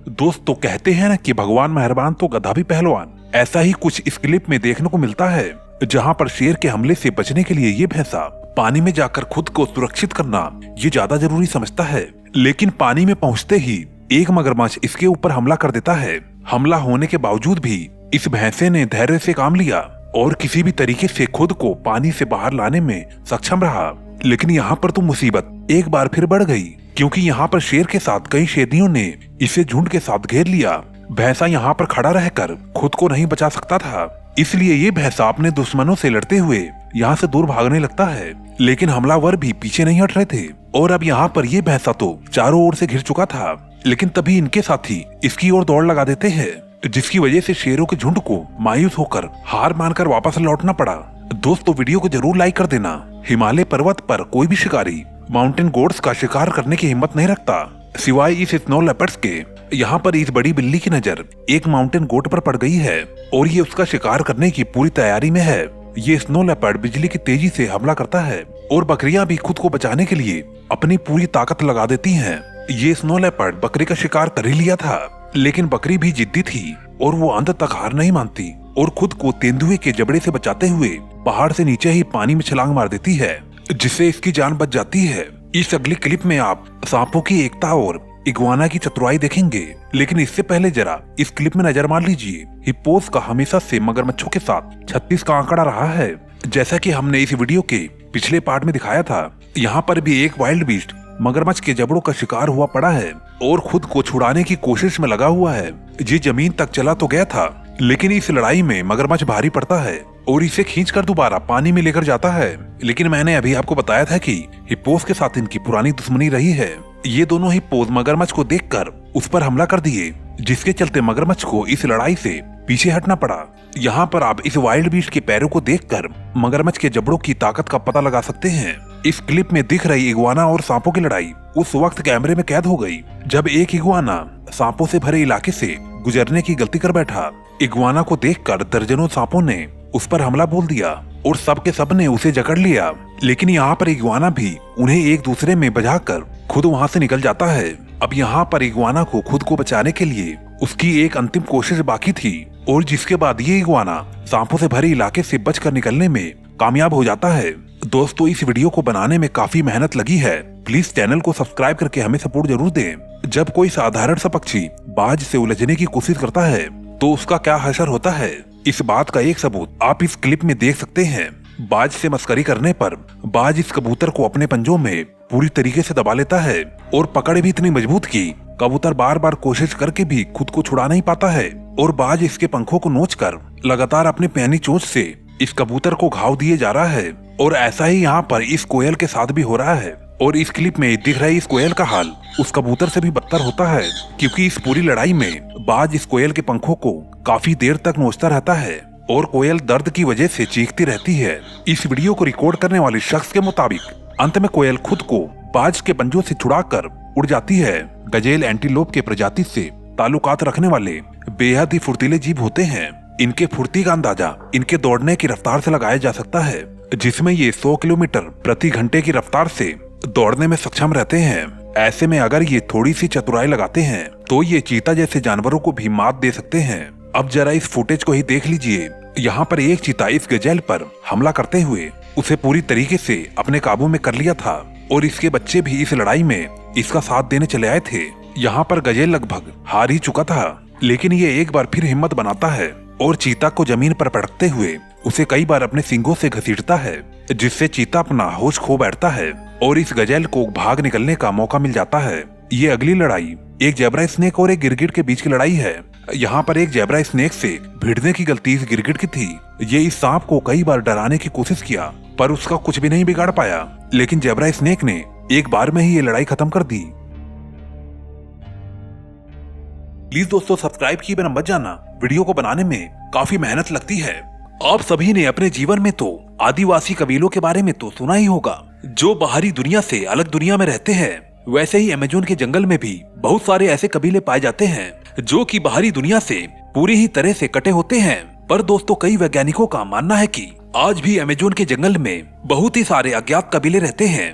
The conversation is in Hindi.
दोस्तों कहते हैं ना कि भगवान मेहरबान तो गधा भी पहलवान। ऐसा ही कुछ इस क्लिप में देखने को मिलता है, जहां पर शेर के हमले से बचने के लिए ये भैंसा पानी में जाकर खुद को सुरक्षित करना ये ज्यादा जरूरी समझता है। लेकिन पानी में पहुंचते ही एक मगरमच्छ इसके ऊपर हमला कर देता है। हमला होने के बावजूद भी इस भैंसे ने धैर्य से काम लिया और किसी भी तरीके से खुद को पानी से बाहर लाने में सक्षम रहा। लेकिन यहाँ पर तो मुसीबत एक बार फिर बढ़ गई, क्योंकि यहाँ पर शेर के साथ कई शेरनियों ने इसे झुंड के साथ घेर लिया। भैंसा यहाँ पर खड़ा रहकर खुद को नहीं बचा सकता था, इसलिए ये भैंसा अपने दुश्मनों से लड़ते हुए यहाँ से दूर भागने लगता है। लेकिन हमलावर भी पीछे नहीं हट रहे थे और अब यहाँ पर ये भैंसा तो चारों ओर से घिर चुका था। लेकिन तभी इनके साथी इसकी ओर दौड़ लगा देते हैं, जिसकी वजह से शेरों के झुंड को मायूस होकर हार मानकर वापस लौटना पड़ा। दोस्तों वीडियो को जरूर लाइक कर देना। हिमालय पर्वत पर कोई भी शिकारी माउंटेन गोट्स का शिकार करने की हिम्मत नहीं रखता, सिवाय इस स्नो लेपर्ड्स के। यहाँ पर इस बड़ी बिल्ली की नजर एक माउंटेन गोट पर पड़ गई है और ये उसका शिकार करने की पूरी तैयारी में है। ये स्नो लेपर्ड बिजली की तेजी से हमला करता है और बकरियां भी खुद को बचाने के लिए अपनी पूरी ताकत लगा देती हैं। ये स्नो लेपर्ड बकरी का शिकार कर ही लिया था, लेकिन बकरी भी जिद्दी थी और वो अंत तक हार नहीं मानती और खुद को तेंदुए के जबड़े से बचाते हुए पहाड़ से नीचे ही पानी में छलांग मार देती है, जिससे इसकी जान बच जाती है। इस अगली क्लिप में आप सांपों की एकता और इग्वाना की चतुराई देखेंगे, लेकिन इससे पहले जरा इस क्लिप में नजर मार लीजिए। हिप्पोस का हमेशा से मगरमच्छों के साथ 36 का आंकड़ा रहा है, जैसा कि हमने इस वीडियो के पिछले पार्ट में दिखाया था। यहाँ पर भी एक वाइल्ड बीस्ट मगरमच्छ के जबड़ों का शिकार हुआ पड़ा है और खुद को छुड़ाने की कोशिश में लगा हुआ है। ये जमीन तक चला तो गया था, लेकिन इस लड़ाई में मगरमच्छ भारी पड़ता है और इसे खींचकर दोबारा पानी में लेकर जाता है। लेकिन मैंने अभी आपको बताया था कि हिप्पोस के साथ इनकी पुरानी दुश्मनी रही है। ये दोनों हिप्पोस मगरमच्छ को देखकर उस पर हमला कर दिए, जिसके चलते मगरमच्छ को इस लड़ाई से पीछे हटना पड़ा। यहाँ पर आप इस वाइल्ड बीस्ट के पैरों को देखकर मगरमच्छ के जबड़ों की ताकत का पता लगा सकते हैं। इस क्लिप में दिख रही इग्वाना और सांपों की लड़ाई उस वक्त कैमरे में कैद हो गई, जब एक इग्वाना सांपों से भरे इलाके से गुजरने की गलती कर बैठा। इग्वाना को देखकर दर्जनों सांपों ने उस पर हमला बोल दिया और सब के सब ने उसे जकड़ लिया। लेकिन यहाँ पर इग्वाना भी उन्हें एक दूसरे में बजाकर खुद वहाँ से निकल जाता है। अब यहाँ पर इग्वाना को खुद को बचाने के लिए उसकी एक अंतिम कोशिश बाकी थी और जिसके बाद ये इग्वाना सांपों से भरे इलाके से बचकर निकलने में कामयाब हो जाता है। दोस्तों इस वीडियो को बनाने में काफी मेहनत लगी है, प्लीज चैनल को सब्सक्राइब करके हमें सपोर्ट जरूर दें। जब कोई साधारण सा पक्षी बाज से उलझने की कोशिश करता है तो उसका क्या हशर होता है, इस बात का एक सबूत आप इस क्लिप में देख सकते हैं। बाज से मस्करी करने पर बाज इस कबूतर को अपने पंजों में पूरी तरीके से दबा लेता है और पकड़ भी इतनी मजबूत की कबूतर बार बार कोशिश करके भी खुद को छुड़ा नहीं पाता है और बाज इसके पंखों को नोचकर लगातार अपनी पैनी चोंच से इस कबूतर को घाव दिए जा रहा है। और ऐसा ही यहाँ पर इस कोयल के साथ भी हो रहा है और इस क्लिप में दिख रही इस कोयल का हाल उस कबूतर से भी बदतर होता है, क्योंकि इस पूरी लड़ाई में बाज इस कोयल के पंखों को काफी देर तक नोचता रहता है और कोयल दर्द की वजह से चीखती रहती है। इस वीडियो को रिकॉर्ड करने वाले शख्स के मुताबिक अंत में कोयल खुद को बाज के पंजों से छुड़ाकर उड़ जाती है। गजेल एंटीलोप के प्रजाति से ताल्लुकात रखने वाले बेहद ही फुर्तीले जीव होते हैं। इनके फुर्ती का अंदाजा इनके दौड़ने की रफ्तार से लगाया जा सकता है, जिसमें ये 100 किलोमीटर प्रति घंटे की रफ्तार से दौड़ने में सक्षम रहते हैं। ऐसे में अगर ये थोड़ी सी चतुराई लगाते हैं तो ये चीता जैसे जानवरों को भी मात दे सकते हैं। अब जरा इस फुटेज को ही देख लीजिए। यहाँ पर एक चीता इस गजेल पर हमला करते हुए उसे पूरी तरीके से अपने काबू में कर लिया था और इसके बच्चे भी इस लड़ाई में इसका साथ देने चले आए थे। यहाँ पर गजेल लगभग हार ही चुका था, लेकिन ये एक बार फिर हिम्मत बनाता है और चीता को जमीन पर पटकते हुए उसे कई बार अपने सींगों से घसीटता है, जिससे चीता अपना होश खो बैठता है और इस गजेल को भाग निकलने का मौका मिल जाता है। ये अगली लड़ाई एक जेब्रा स्नेक और एक गिरगिट के बीच की लड़ाई है। यहाँ पर एक जेब्रा स्नेक से भिड़ने की गलती इस गिरगिट की थी। ये इस सांप को कई बार डराने की कोशिश किया, पर उसका कुछ भी नहीं बिगाड़ पाया, लेकिन जेब्रा स्नेक ने एक बार में ही ये लड़ाई खत्म कर दी। प्लीज दोस्तों सब्सक्राइब किए बिना मत जाना, वीडियो को बनाने में काफी मेहनत लगती है। आप सभी ने अपने जीवन में तो आदिवासी कबीलों के बारे में तो सुना ही होगा, जो बाहरी दुनिया से अलग दुनिया में रहते हैं। वैसे ही अमेज़न के जंगल में भी बहुत सारे ऐसे कबीले पाए जाते हैं जो कि बाहरी दुनिया से पूरी ही तरह से कटे होते हैं। पर दोस्तों कई वैज्ञानिकों का मानना है कि आज भी अमेज़न के जंगल में बहुत ही सारे अज्ञात कबीले रहते हैं